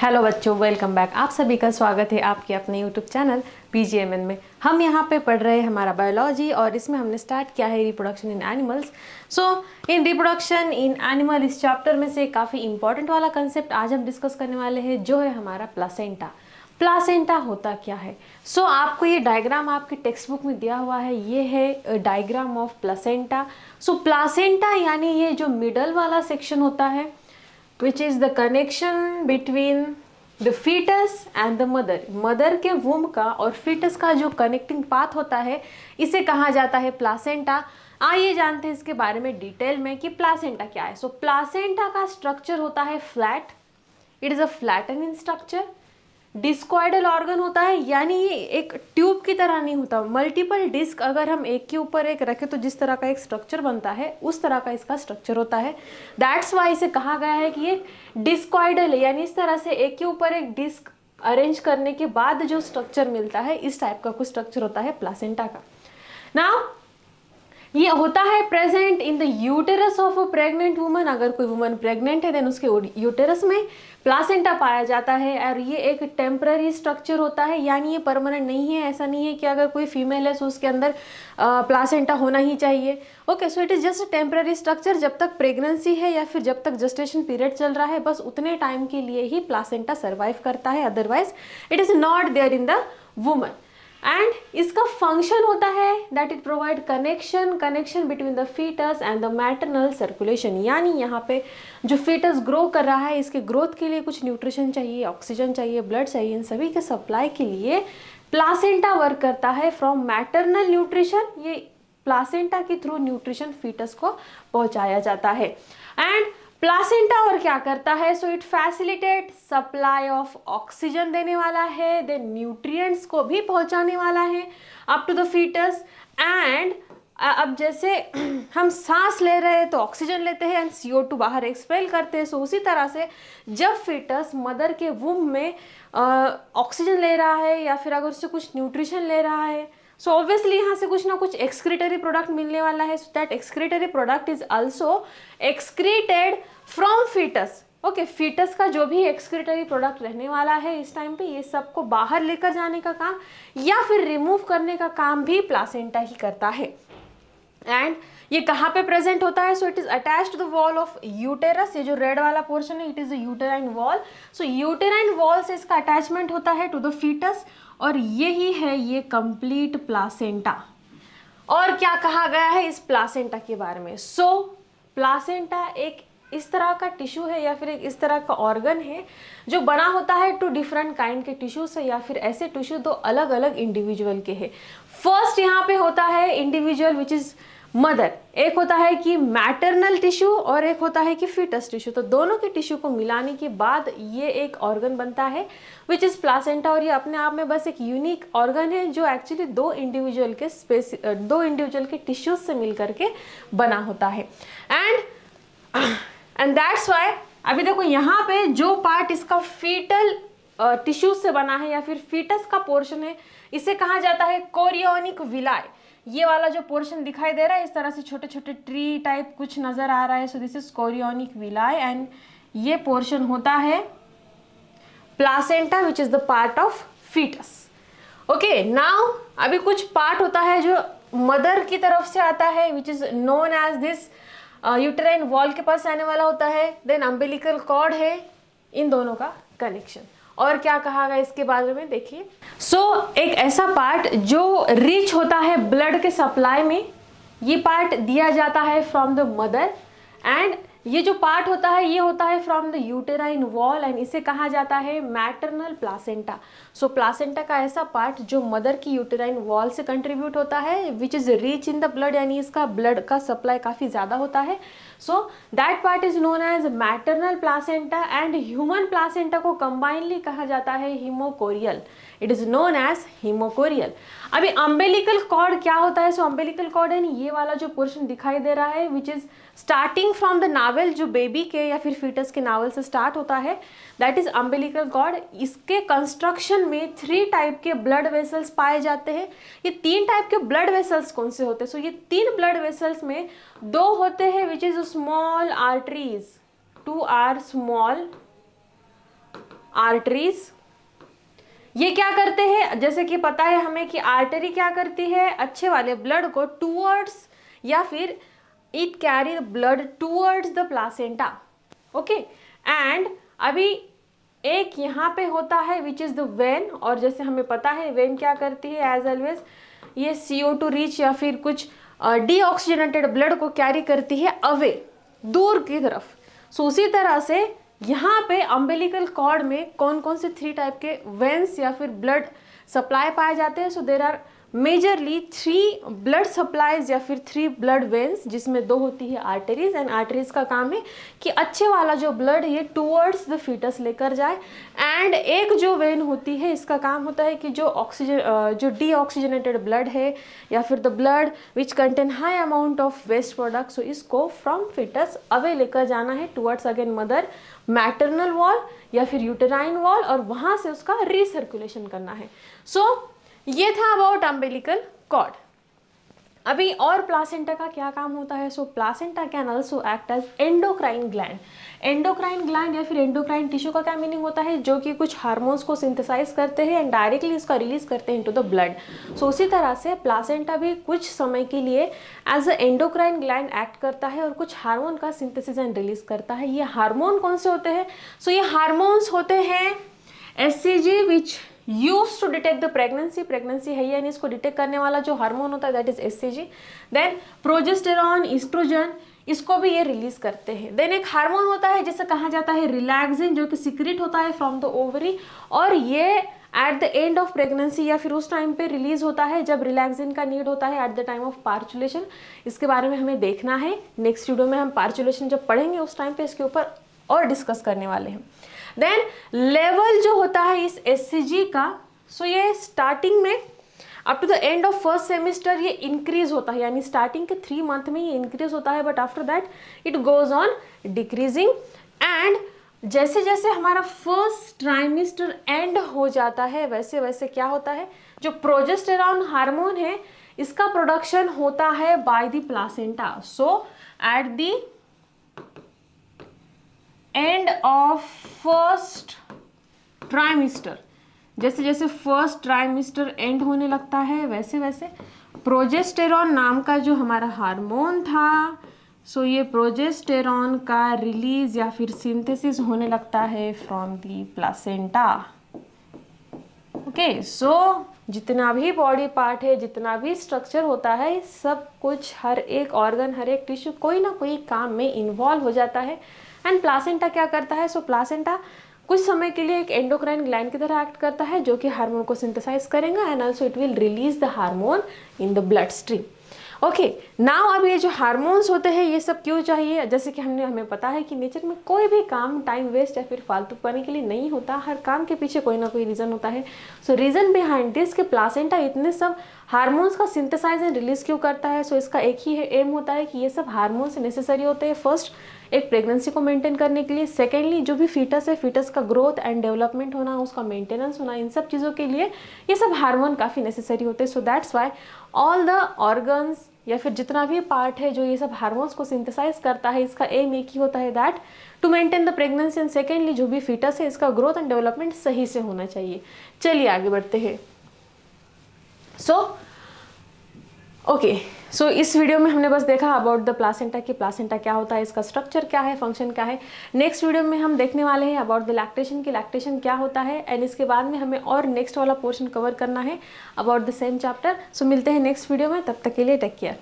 Hello बच्चों, welcome back. आप सभी का स्वागत है आपके अपने यूट्यूब चैनल पीजीएमएन में। हम यहाँ पे पढ़ रहे हैं हमारा बायोलॉजी और इसमें हमने स्टार्ट किया है reproduction in animals. So in reproduction in animal इस चैप्टर में से काफ़ी इंपॉर्टेंट वाला कंसेप्ट आज हम डिस्कस करने वाले हैं, जो है हमारा प्लासेंटा। प्लासेंटा होता क्या है? आपको ये डायग्राम आपकी टेक्स्ट बुक में दिया हुआ है, ये है डायग्राम ऑफ प्लासेंटा। प्लासेंटा यानी ये जो मिडल वाला सेक्शन होता है, which is the connection between the fetus and the mother। Mother के वूम का और फीटस का जो कनेक्टिंग पाथ होता है, इसे कहा जाता है प्लासेंटा। आइए जानते हैं इसके बारे में डिटेल में कि प्लासेंटा क्या है। प्लासेंटा का स्ट्रक्चर होता है flat, it is a flatten in structure. Discoidal organ होता है, यानी ये एक ट्यूब की तरह नहीं होता। मल्टीपल डिस्क अगर हम एक के ऊपर एक रखें तो जिस तरह का एक स्ट्रक्चर बनता है, उस तरह का इसका स्ट्रक्चर होता है। दैट्स वाई इसे कहा गया है कि ये डिस्कॉइडल है, यानी इस तरह से एक के ऊपर एक डिस्क अरेंज करने के बाद जो स्ट्रक्चर मिलता है, इस टाइप का कुछ स्ट्रक्चर होता है प्लासेंटा का। नाउ ये होता है present in the uterus of a pregnant woman. अगर कोई वुमन प्रेग्नेंट है देन उसके यूटेरस में प्लासेंटा पाया जाता है। और ये एक टेम्पररी स्ट्रक्चर होता है, यानी ये परमानेंट नहीं है। ऐसा नहीं है कि अगर कोई फीमेल है तो उसके अंदर प्लासेंटा होना ही चाहिए। Okay, so it is just temporary structure. जब तक प्रेगनेंसी है या फिर जब तक जेस्टेशन पीरियड चल रहा है, बस उतने टाइम के लिए ही प्लासेंटा सर्वाइव करता है, otherwise it is not there in the woman. And इसका फंक्शन होता है that it provide connection between the foetus and the maternal circulation. यानी यहाँ पे जो फीटस ग्रो कर रहा है, इसके ग्रोथ के लिए कुछ न्यूट्रिशन चाहिए, ऑक्सीजन चाहिए, ब्लड चाहिए। इन सभी के सप्लाई के लिए प्लासेंटा वर्क करता है फ्रॉम मैटरनल न्यूट्रिशन। ये प्लासेंटा के थ्रू न्यूट्रिशन फीटस को पहुंचाया जाता है। एंड प्लासेंटा और क्या करता है? It facilitate supply of oxygen देने वाला है, देन न्यूट्रिएंट्स को भी पहुंचाने वाला है up to the foetus. And अब जैसे हम सांस ले रहे हैं तो ऑक्सीजन लेते हैं एंड CO2 बाहर एक्सपेल करते हैं। उसी तरह से जब फीटस मदर के वूम में ऑक्सीजन ले रहा है या फिर अगर उससे कुछ न्यूट्रिशन ले रहा है, ऑब्वियसली यहाँ से कुछ ना कुछ एक्सक्रीटरी प्रोडक्ट मिलने वाला है। That excretory product is also excreted from foetus. Okay, foetus का जो भी एक्सक्रीटरी प्रोडक्ट रहने वाला है इस टाइम पे, ये सबको बाहर लेकर जाने का काम या फिर रिमूव करने का काम भी प्लासेंटा ही करता है। एंड ये कहाँ पे प्रेजेंट होता है? It is attached to the wall of uterus. ये जो रेड वाला पोर्शन है, it is the uterine wall. Uterine wall से इसका अटैचमेंट होता है टू द फीटस, और यही है ये कंप्लीट प्लासेंटा। और क्या कहा गया है इस प्लासेंटा के बारे में? प्लासेंटा एक इस तरह का टिश्यू है या फिर एक इस तरह का ऑर्गन है जो बना होता है टू डिफरेंट काइंड के टिश्यू से, या फिर ऐसे टिश्यू दो अलग अलग इंडिविजुअल के हैं। फर्स्ट यहाँ पे होता है इंडिविजुअल विच इज मदर, एक होता है कि मैटरनल टिश्यू और एक होता है कि फीटस टिश्यू। तो दोनों के टिश्यू को मिलाने के बाद ये एक ऑर्गन बनता है विच इज प्लासेंटा। और ये अपने आप में बस एक यूनिक ऑर्गन है जो एक्चुअली दो इंडिविजुअल के टिश्यूज से मिल करके बना होता है। एंड दैट्स वाई अभी देखो यहाँ पे जो पार्ट इसका फीटल टिश्यूज से बना है या फिर फीटस का पोर्शन है, इसे कहा जाता है कोरियोनिक विलाई। ये वाला जो पोर्शन दिखाई दे रहा है, इस तरह से छोटे छोटे ट्री टाइप कुछ नजर आ रहा है। This is chorionic villi and ये पोर्शन होता है placenta which is the part of foetus. Okay, now अभी कुछ पार्ट होता है जो मदर की तरफ से आता है which is known as this uterine wall के पास आने वाला होता है। देन अम्बिलिकल कॉर्ड है, इन दोनों का कनेक्शन। और क्या कहा गया इसके बारे में देखिए। एक ऐसा पार्ट जो रिच होता है ब्लड के सप्लाई में, ये पार्ट दिया जाता है फ्रॉम द मदर। एंड ये जो पार्ट होता है ये होता है from the uterine wall and इसे कहा जाता है मैटरनल प्लासेंटा। प्लासेंटा का ऐसा पार्ट जो मदर की यूटेराइन वॉल से कंट्रीब्यूट होता है which is rich in the blood, यानी इसका ब्लड का सप्लाई काफ़ी ज़्यादा होता है। That part is known as maternal placenta. And human placenta को कंबाइनली कहा जाता है haemochorial. It is known as haemochorial. अभी अम्बिलिकल कॉर्ड क्या होता है? अम्बिलिकल कॉर्ड है ये वाला जो पोर्शन दिखाई दे रहा है which is starting from the novel, जो बेबी के या फिर फीटस के नावल से स्टार्ट होता है, दैट इज अम्बिलिकल कॉर्ड। इसके कंस्ट्रक्शन में 3 टाइप के ब्लड वेसल्स पाए जाते हैं। ये 3 टाइप के ब्लड वेसल्स कौन से होते हैं? ये 3 ब्लड वेसल्स में 2 होते हैं which is small arteries, 2 are small arteries. ये क्या करते हैं, जैसे कि पता है हमें कि आर्टरी क्या करती है, अच्छे वाले ब्लड को टूवर्ड्स या फिर it carry blood towards the placenta. Okay, and अभी एक यहाँ पे होता है विच इज द वेन, और जैसे हमें पता है वेन क्या करती है एज ऑलवेज, ये CO2 रिच या फिर कुछ डीऑक्सीजनेटेड ब्लड को कैरी करती है अवे, दूर की तरफ। सो उसी तरह से यहाँ पे अम्बिलिकल कॉर्ड में कौन कौन से 3 टाइप के वेन्स या फिर ब्लड सप्लाई पाए जाते हैं। So there are majorly 3 blood supplies या फिर 3 ब्लड वेन्स, जिसमें 2 होती है आर्टरीज, एंड आर्टरीज का काम है कि अच्छे वाला जो ब्लड ये टूवर्ड्स द फीटस लेकर जाए। एंड एक जो वेन होती है इसका काम होता है कि जो डीऑक्सीजनेटेड ब्लड है या फिर the blood which contain high amount of waste product, so इसको फ्रॉम फीटस अवे लेकर जाना है towards again mother maternal wall या फिर यूटेराइन वॉल, और वहाँ से उसका रिसर्कुलेशन करना है। सो ये था अबाउट अम्बिलिकल कॉर्ड। अभी और प्लासेंटा का क्या काम होता है। So placenta can also act as endocrine gland. Endocrine gland या फिर एंडोक्राइन टिश्यू का क्या मीनिंग होता है, जो कि कुछ हार्मोन्स को सिंथेसाइज करते हैं एंड डायरेक्टली इसका रिलीज करते हैं इनटू द ब्लड। सो उसी तरह से प्लासेंटा भी कुछ समय के लिए as a endocrine gland act करता है और कुछ हार्मोन का सिंथेसिस एंड रिलीज करता है। ये हार्मोन कौन से होते हैं। सो ये हार्मोन्स होते हैं HCG which use to detect the pregnancy है यानी इसको डिटेक्ट करने वाला जो हार्मोन होता है that is HCG। Then progesterone, oestrogen, इसको भी ये रिलीज करते हैं। देन एक हार्मोन होता है जिसे कहा जाता है रिलैक्सिन, जो कि सीक्रेट होता है फ्रॉम द ओवरी, और ये at the end of pregnancy या फिर उस टाइम पे रिलीज होता है जब रिलैक्सिन का नीड होता है एट द टाइम ऑफ पार्चुलेशन। इसके बारे में हमें देखना है, नेक्स्ट वीडियो में हम पार्चुलेशन जब पढ़ेंगे उस टाइम पे इसके ऊपर और डिस्कस करने वाले हैं। देन लेवल जो होता है इस HCG का, सो ये स्टार्टिंग में up to the end of first semester ये इंक्रीज होता है, यानी स्टार्टिंग के 3 मंथ में ये इंक्रीज होता है, but after that it goes on decreasing. And जैसे जैसे हमारा फर्स्ट ट्राइमेस्टर एंड हो जाता है वैसे वैसे क्या होता है, जो प्रोजेस्टेरॉन हार्मोन है इसका प्रोडक्शन होता है by the placenta. So at the end of first trimester, जैसे जैसे फर्स्ट ट्राइमेस्टर एंड होने लगता है वैसे वैसे प्रोजेस्टेरॉन नाम का जो हमारा हार्मोन था, सो ये प्रोजेस्टेरॉन का रिलीज या फिर सिंथेसिस होने लगता है फ्रॉम दी प्लासेंटा। ओके, सो जितना भी बॉडी पार्ट है, जितना भी स्ट्रक्चर होता है, सब कुछ हर एक ऑर्गन, हर एक टिश्यू कोई ना कोई काम में इन्वॉल्व हो जाता है। एंड प्लासेंटा क्या करता है, सो प्लासेंटा कुछ समय के लिए एक एंडोक्राइन ग्लैंड की तरह एक्ट करता है जो कि हार्मोन को सिंथेसाइज करेगा and also it will release the hormone in the blood stream. Okay, now अब ये जो हार्मोन्स होते हैं ये सब क्यों चाहिए, जैसे कि हमें पता है कि नेचर में कोई भी काम टाइम वेस्ट या फिर फालतू करने के लिए नहीं होता, हर काम के पीछे कोई ना कोई रीज़न होता है। सो रीज़न बिहाइंड दिस कि प्लासेंटा इतने सब हार्मोन्स का सिंथेसाइज एंड रिलीज क्यों करता है। सो इसका एक ही एम होता है कि ये सब हार्मोन्स नेसेसरी होते हैं, फर्स्ट एक प्रेगनेंसी को मेंटेन करने के लिए, सेकेंडली जो भी फीटस है, फीटस का ग्रोथ एंड डेवलपमेंट होना, उसका मेंटेनेंस होना, इन सब चीज़ों के लिए ये सब हार्मोन काफ़ी नेसेसरी होते हैं। So that's why all the organs या फिर जितना भी पार्ट है जो ये सब हार्मोन्स को सिंथेसाइज करता है, इसका एम एक ही होता है that to maintain the pregnancy, and secondly जो भी फीटस है इसका ग्रोथ एंड डेवलपमेंट सही से होना चाहिए। चलिए आगे बढ़ते हैं। सो इस वीडियो में हमने बस देखा अबाउट द प्लासेंटा कि प्लासेंटा क्या होता है, इसका स्ट्रक्चर क्या है, फंक्शन क्या है। नेक्स्ट वीडियो में हम देखने वाले हैं अबाउट द लैक्टेशन की लैक्टेशन क्या होता है, एंड इसके बाद में हमें और नेक्स्ट वाला पोर्शन कवर करना है अबाउट द सेम चैप्टर। सो मिलते हैं नेक्स्ट वीडियो में, तब तक के लिए टेक केयर।